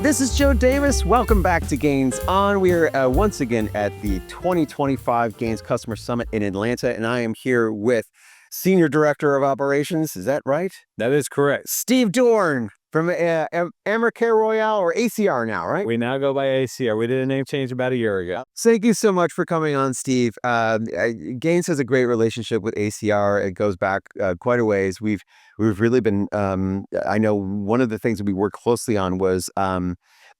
This is Joe Davis. Welcome back to Gains On. We are once again at the 2025 Gains Customer Summit in Atlanta, and I am here with Senior Director of Operations. Is that right? That is correct. Steve Dorn from ACR Royale, or ACR now, right? We now go by ACR. We did a name change about a year ago. Thank you so much for coming on, Steve. Gaines has a great relationship with ACR. It goes back quite a ways. We've really been. I know one of the things that we worked closely on was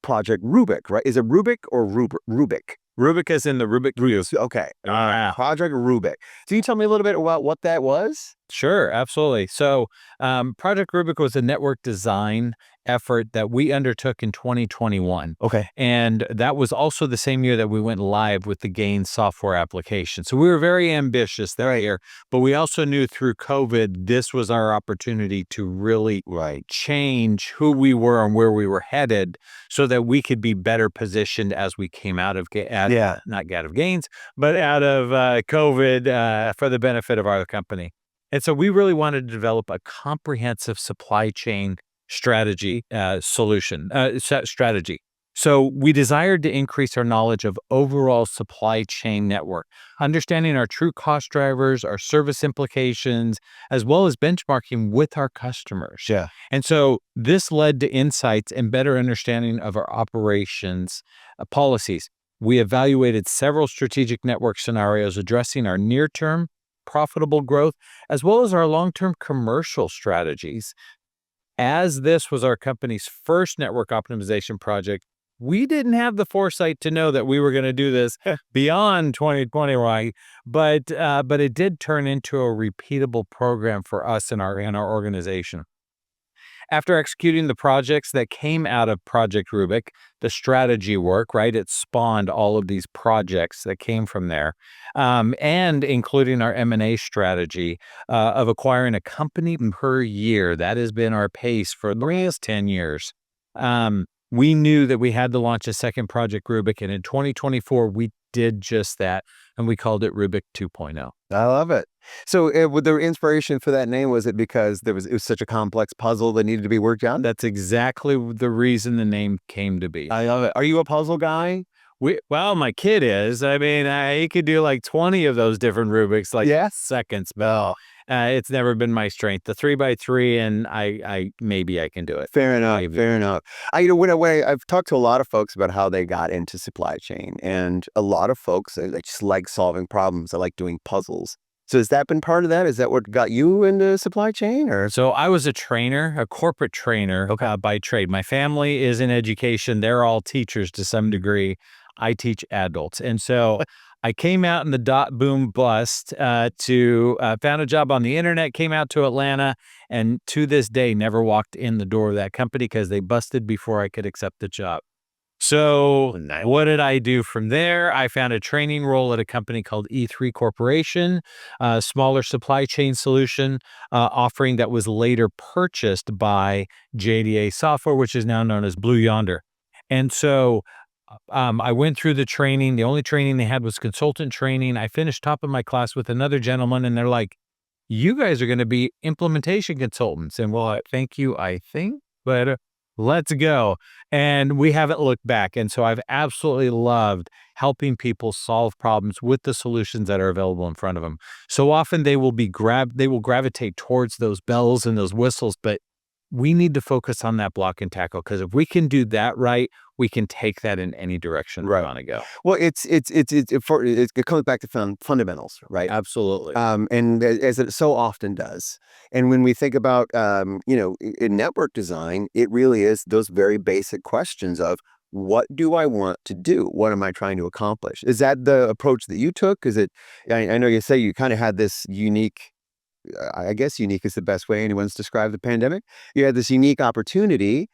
Project Rubik. Right? Is it Rubik or Rubik? Rubik is in the Rubik Cube. Okay. Project Rubik. Can you tell me a little bit about what that was? Sure, absolutely. So Project Rubik was a network design effort that we undertook in 2021. Okay. And that was also the same year that we went live with the Gain software application. So we were very ambitious that year, but we also knew through COVID, this was our opportunity to really change who we were and where we were headed so that we could be better positioned as we came out of, not out of Gains, but out of COVID for the benefit of our company. And so we really wanted to develop a comprehensive supply chain strategy. So we desired to increase our knowledge of overall supply chain network, understanding our true cost drivers, our service implications, as well as benchmarking with our customers. Yeah. And so this led to insights and better understanding of our operations policies. We evaluated several strategic network scenarios addressing our near-term profitable growth, as well as our long-term commercial strategies. As this was our company's first network optimization project, we didn't have the foresight to know that we were going to do this beyond 2020, right? But it did turn into a repeatable program for us in our organization. After executing the projects that came out of Project Rubik, the strategy work, right? It spawned all of these projects that came from there, and including our M&A strategy of acquiring a company per year. That has been our pace for the last 10 years. We knew that we had to launch a second Project Rubik, and in 2024, we did just that, and we called it Rubik 2.0. I love it. So with the inspiration for that name, was it because it was such a complex puzzle that needed to be worked out? That's exactly the reason the name came to be. I love it. Are you a puzzle guy? Well, my kid is. I mean, he could do like 20 of those different Rubiks, seconds. But it's never been my strength. The 3x3, and I maybe I can do it. Fair enough. Maybe. Fair enough. I've talked to a lot of folks about how they got into supply chain, and a lot of folks they just like solving problems. They like doing puzzles. So has that been part of that? Is that what got you into supply chain? Or so I was a trainer, a corporate trainer by trade. My family is in education. They're all teachers to some degree. I teach adults. And so I came out in the dot boom bust to found a job on the internet, came out to Atlanta, and to this day never walked in the door of that company because they busted before I could accept the job. So what did I do from there? I found a training role at a company called E3 Corporation, a smaller supply chain solution offering that was later purchased by JDA Software, which is now known as Blue Yonder. And so I went through the training. The only training they had was consultant training. I finished top of my class with another gentleman, and they're like, "You guys are going to be implementation consultants." And well, thank you, I think, but let's go. And we haven't looked back. And so I've absolutely loved helping people solve problems with the solutions that are available in front of them. So often they will gravitate towards those bells and those whistles, but we need to focus on that block and tackle, because if we can do that right, we can take that in any direction we want to go. Well, it comes back to fundamentals, right? Absolutely. And as it so often does. And when we think about, in network design, it really is those very basic questions of, what do I want to do? What am I trying to accomplish? Is that the approach that you took? Is it, I know you say you kind of had this unique, I guess unique is the best way anyone's described the pandemic. You had this unique opportunity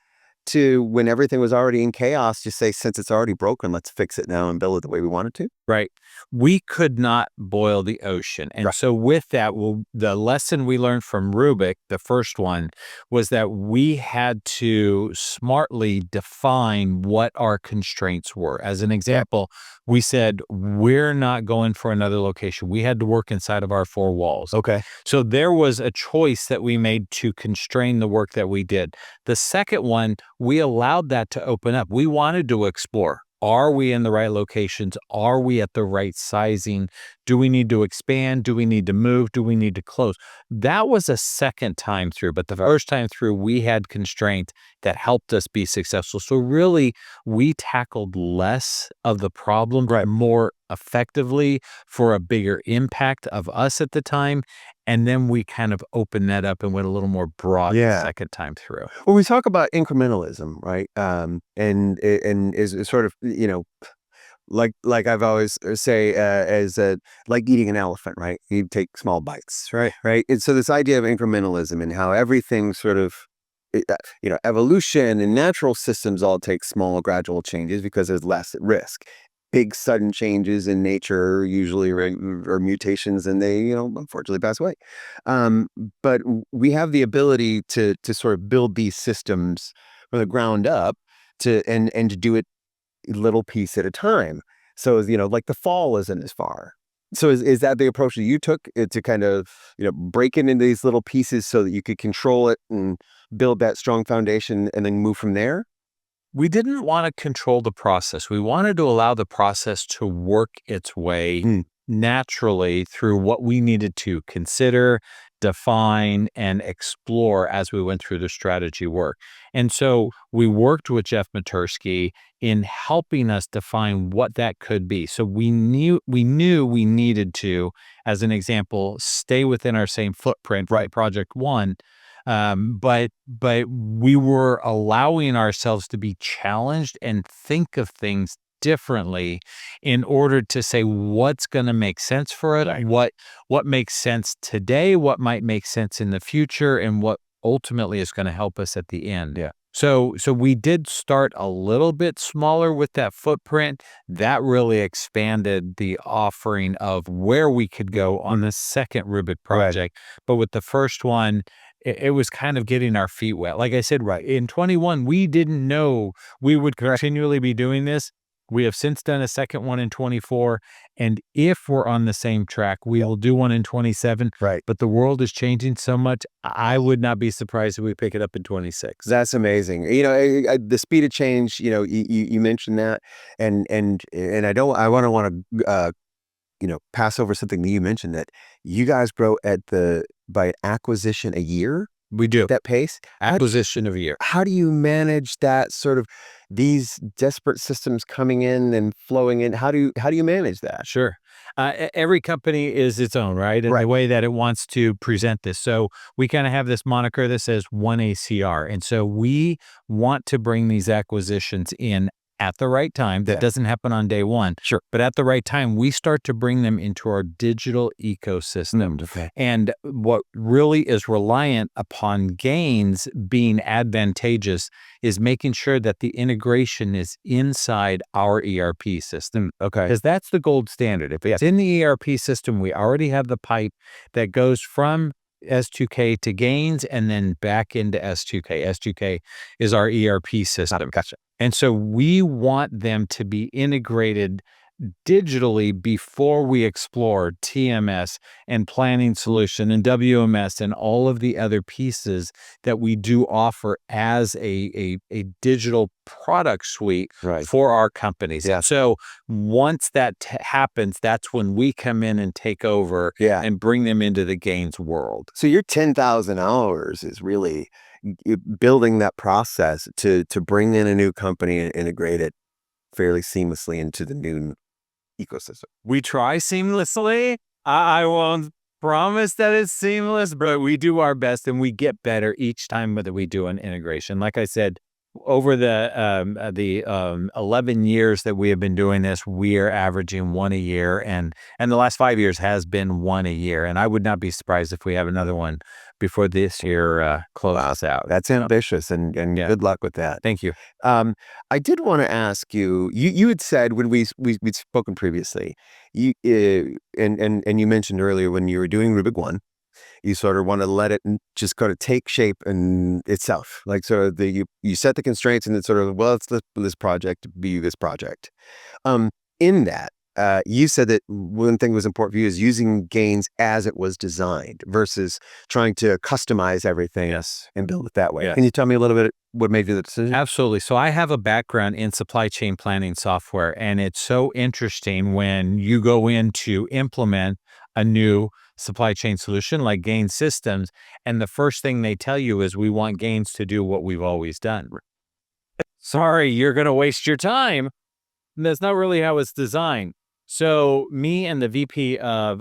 to, when everything was already in chaos, just say, since it's already broken, let's fix it now and build it the way we want it to. Right. We could not boil the ocean. And so with that, the lesson we learned from Rubik, the first one, was that we had to smartly define what our constraints were. As an example, we said, we're not going for another location. We had to work inside of our four walls. Okay. So there was a choice that we made to constrain the work that we did. The second one we allowed that to open up. We wanted to explore. Are we in the right locations? Are we at the right sizing? Do we need to expand? Do we need to move? Do we need to close? That was a second time through, but the first time through, we had constraint that helped us be successful. So really, we tackled less of the problem Right. more effectively for a bigger impact of us at the time. And then we kind of opened that up and went a little more broad the Yeah. second time through. When we talk about incrementalism, right? And is sort of, like I've always say, as like eating an elephant, right? You take small bites, right? And so this idea of incrementalism and how everything sort of, evolution and natural systems all take small, gradual changes because there's less at risk. Big sudden changes in nature usually are mutations, and they, unfortunately pass away. Um, but we have the ability to sort of build these systems from the ground up and to do it little piece at a time. So, like the fall isn't as far. So is that the approach that you took, to kind of, break it into these little pieces so that you could control it and build that strong foundation and then move from there? We didn't want to control the process. We wanted to allow the process to work its way Mm, naturally through what we needed to consider, define, and explore as we went through the strategy work. And so we worked with Jeff Matursky in helping us define what that could be. So we knew we needed to, as an example, stay within our same footprint for right. Project One, but we were allowing ourselves to be challenged and think of things differently in order to say what's going to make sense for it, Right. what makes sense today, what might make sense in the future, and what ultimately is going to help us at the end. Yeah. So we did start a little bit smaller with that footprint. That really expanded the offering of where we could go on the second Rubik Right. project. But with the first one, it was kind of getting our feet wet. Like I said, Right. in 21, we didn't know we would Correct. continually be doing this. We have since done a second one in 24. And if we're on the same track, we Yeah. will do one in 27. Right. But the world is changing so much. I would not be surprised if we pick it up in 26. That's amazing. The speed of change. You mentioned that, and I want to pass over something that you mentioned, that you guys grow at the by acquisition a year We do. at that pace. Acquisition of a year. How do you manage that sort of these desperate systems coming in and flowing in? How do you manage that? Sure. Every company is its own, right? And the Right. way that it wants to present this. So we kind of have this moniker that says one ACR. And so we want to bring these acquisitions in at the right time. That Yeah. doesn't happen on day one. Sure. But at the right time, we start to bring them into our digital ecosystem. Okay. And what really is reliant upon gains being advantageous is making sure that the integration is inside our ERP system. Okay. Because that's the gold standard. If it's in the ERP system, we already have the pipe that goes from S2K to gains and then back into S2K. S2K is our ERP system. Gotcha. And so we want them to be integrated digitally before we explore TMS and planning solution and WMS and all of the other pieces that we do offer as a digital product suite Right. for our companies. Yeah. So once that happens, that's when we come in and take over Yeah. and bring them into the gains world. So your 10,000 hours is really building that process to bring in a new company and integrate it fairly seamlessly into the new ecosystem. We try seamlessly. I won't promise that it's seamless, but we do our best and we get better each time that we do an integration. Like I said, over the 11 years that we have been doing this, we are averaging one a year, and the last 5 years has been one a year. And I would not be surprised if we have another one before this year closes out. That's ambitious, and Yeah. good luck with that. Thank you. Um, I did want to ask you. You had said when we'd spoken previously, and you mentioned earlier when you were doing Rubik One, you sort of want to let it just kind of take shape in itself. Like, sort of you set the constraints, and it's sort of, well, it's this project be this project. In that, you said that one thing was important for you is using gains as it was designed versus trying to customize everything Yes. and build it that way. Yeah. Can you tell me a little bit what made you the decision? Absolutely. So I have a background in supply chain planning software, and it's so interesting when you go in to implement a new supply chain solution like Gain Systems, and the first thing they tell you is we want Gains to do what we've always done. Sorry, you're going to waste your time. That's not really how it's designed. So me and the VP of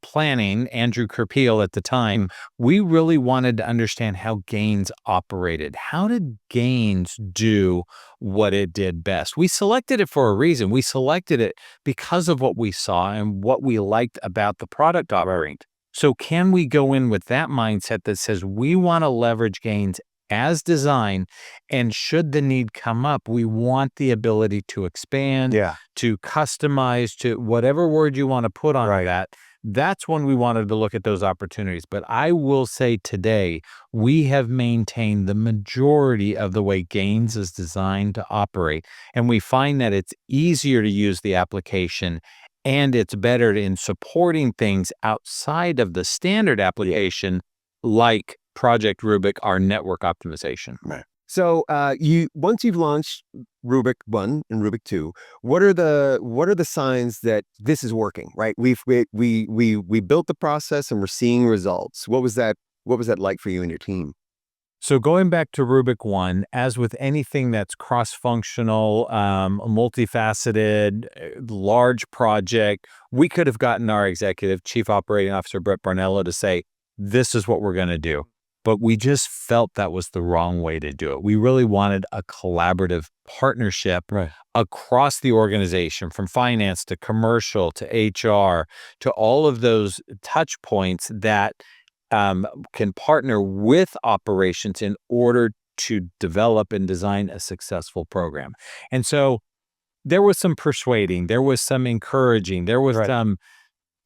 planning, Andrew Kerpeel at the time, we really wanted to understand how Gains operated. How did Gains do what it did best? We selected it for a reason. We selected it because of what we saw and what we liked about the product offering. So can we go in with that mindset that says we want to leverage Gains as designed, and should the need come up, we want the ability to expand, Yeah. to customize, to whatever word you want to put on Right. that. That's when we wanted to look at those opportunities. But I will say today, we have maintained the majority of the way Gains is designed to operate. And we find that it's easier to use the application and it's better in supporting things outside of the standard application, like Project Rubik, our network optimization. Right. So, you once you've launched Rubik 1 and Rubik 2, what are the signs that this is working, right? We built the process and we're seeing results. What was that like for you and your team? So going back to Rubik 1, as with anything that's cross-functional, multifaceted, large project, we could have gotten our executive chief operating officer, Brett Barnello, to say, this is what we're going to do. But we just felt that was the wrong way to do it. We really wanted a collaborative partnership Right. across the organization, from finance to commercial to HR to all of those touch points that can partner with operations in order to develop and design a successful program. And so there was some persuading, there was some encouraging, there was Right. some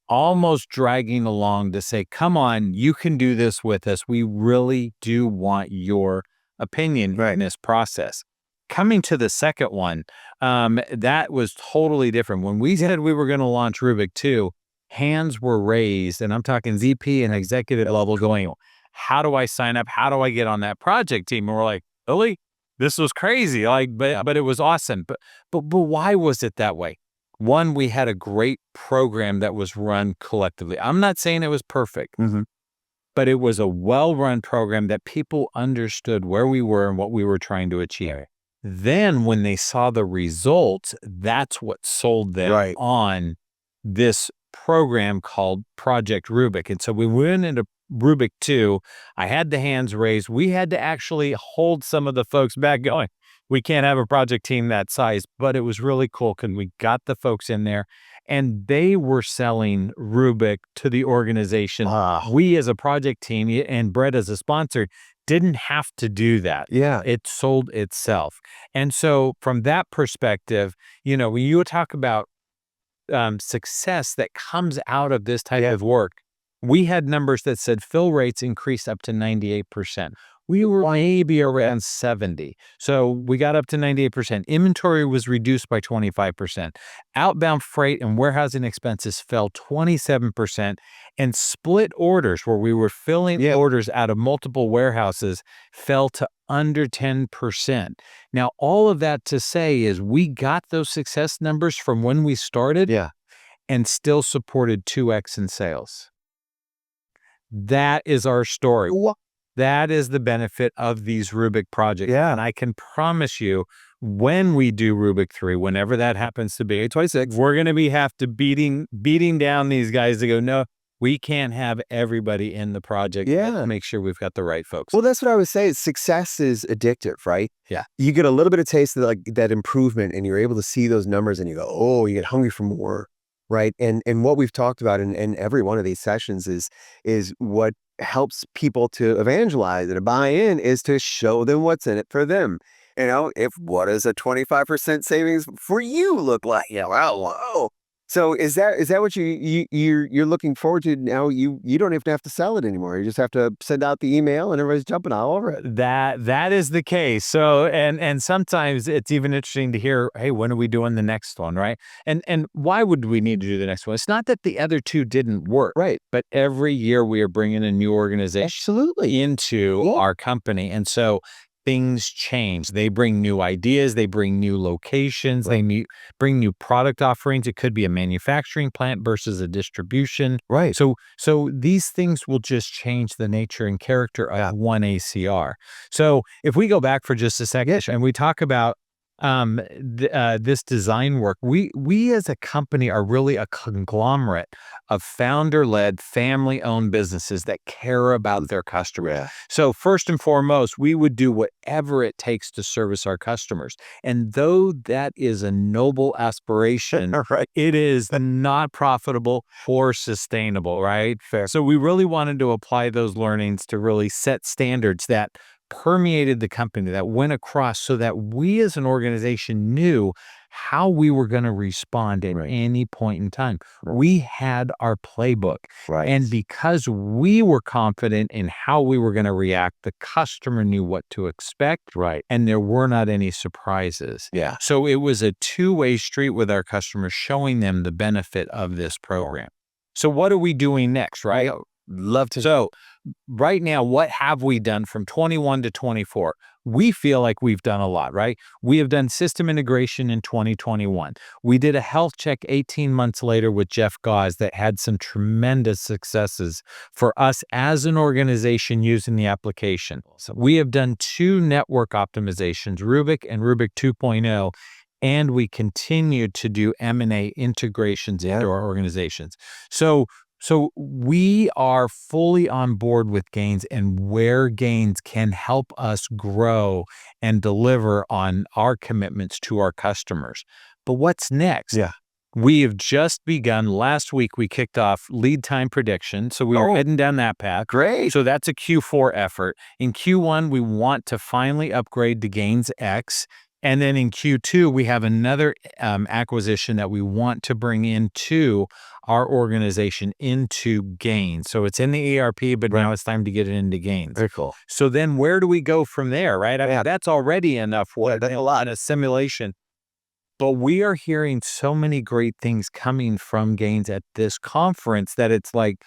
almost dragging along to say, come on, you can do this with us. We really do want your opinion in Right. this process. Coming to the second one, that was totally different. When we said we were going to launch Rubik 2, hands were raised, and I'm talking ZP and executive level going, how do I sign up? How do I get on that project team? And we're like, really? This was crazy. Like, but it was awesome. But why was it that way? One, we had a great program that was run collectively. I'm not saying it was perfect, Mhm. but it was a well-run program that people understood where we were and what we were trying to achieve. Then when they saw the results, that's what sold them Right. on this program called Project Rubik. And so we went into Rubik 2. I had the hands raised. We had to actually hold some of the folks back going, we can't have a project team that size, but it was really cool because we got the folks in there and they were selling Rubik to the organization. Ah. We as a project team and Brett as a sponsor didn't have to do that. Yeah. It sold itself. And so from that perspective, when you talk about success that comes out of this type of work, we had numbers that said fill rates increased up to 98%. We were maybe around 70. So we got up to 98%. Inventory was reduced by 25%. Outbound freight and warehousing expenses fell 27%. And split orders, where we were filling orders out of multiple warehouses, fell to under 10%. Now, all of that to say is we got those success numbers from when we started Yeah. and still supported 2x in sales. That is our story. That is the benefit of these Rubik projects. Yeah. And I can promise you, when we do Rubik 3, whenever that happens to be, 26. we're going to have to beating down these guys to go, no, we can't have everybody in the project. Yeah. Let's make sure we've got the right folks. Well, that's what I would say. Success is addictive, right? Yeah. You get a little bit of taste of like that improvement, and you're able to see those numbers, and you go, "Oh," you get hungry for more, right? And what we've talked about in every one of these sessions is what helps people to evangelize and to buy in is to show them what's in it for them. If what does a 25% savings for you look like? Yeah, wow, whoa. So is that what you're looking forward to now? You don't even have to sell it anymore. You just have to send out the email and everybody's jumping all over it. That is the case. So and sometimes it's even interesting to hear, hey, when are we doing the next one, right? And why would we need to do the next one? It's not that the other two didn't work, Right. but every year we are bringing a new organization Absolutely. into Yeah. our company, and so things change. They bring new ideas, they bring new locations, bring new product offerings. It could be a manufacturing plant versus a distribution. Right. So these things will just change the nature and character Yeah. of one ACR. So if we go back for just a second and we talk about this design work, we as a company are really a conglomerate of founder-led, family-owned businesses that care about their customers. Yeah. So first and foremost, we would do whatever it takes to service our customers. And though that is a noble aspiration, All right. it is not profitable or sustainable, right? Fair. So we really wanted to apply those learnings to really set standards that permeated the company, that went across, so that we as an organization knew how we were going to respond at Right. any point in time. Right. We had our playbook. Right. And because we were confident in how we were going to react, the customer knew what to expect. Right. And there were not any surprises. Yeah. So it was a two-way street with our customers, showing them the benefit of this program. So what are we doing next, right? Love to. So right now, what have we done from 21 to 24? We feel like we've done a lot, right? We have done system integration in 2021. We did a health check 18 months later with Jeff Gause that had some tremendous successes for us as an organization using the application. So we have done 2 network optimizations, Rubik and Rubik 2.0, and we continue to do M&A integrations into our organizations. So we are fully on board with Gains and where Gains can help us grow and deliver on our commitments to our customers. But what's next? Yeah. We have just begun. Last week, we kicked off lead time prediction. So we are heading down that path. Great. So that's a Q4 effort. In Q1, we want to finally upgrade to Gains X. And then in Q2, we have another acquisition that we want to bring into our organization, into Gains. So it's in the ERP, but now it's time to get it into Gains. Very cool. So then where do we go from there, right? I mean, Yeah. that's already enough work, that's a lot. a simulation. But we are hearing so many great things coming from Gains at this conference that it's like,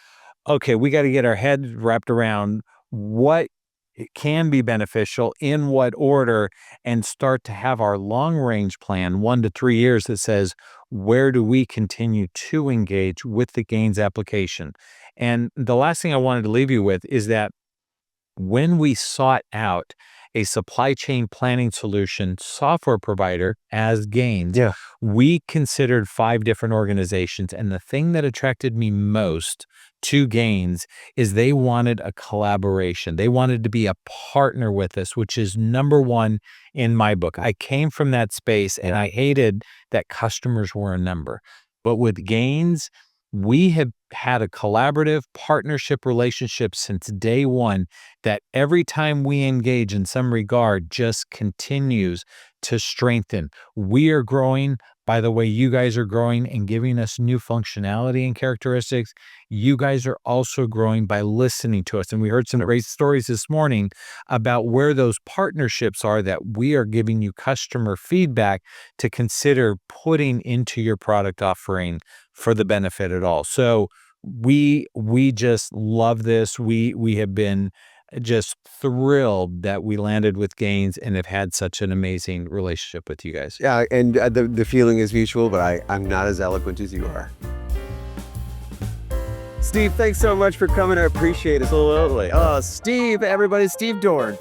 okay, we got to get our heads wrapped around what it can be beneficial, in what order, and start to have our long range plan, 1 to 3 years, that says, where do we continue to engage with the Gains application? And the last thing I wanted to leave you with is that when we sought out a supply chain planning solution software provider as Gains, Yeah. we considered 5 different organizations. And the thing that attracted me most to Gains is they wanted a collaboration. They wanted to be a partner with us, which is number one in my book. I came from that space and I hated that customers were a number. But with Gains, we have had a collaborative partnership relationship since day one that every time we engage in some regard just continues to strengthen. We are growing by the way you guys are growing and giving us new functionality and characteristics. You guys are also growing by listening to us. And we heard some great stories this morning about where those partnerships are that we are giving you customer feedback to consider putting into your product offering for the benefit at all. So we just love this. We have been just thrilled that we landed with Gains and have had such an amazing relationship with you guys. Yeah, and the feeling is mutual, but I'm not as eloquent as you are. Steve, thanks so much for coming. I appreciate it. Absolutely. Steve, everybody, Steve Dorn.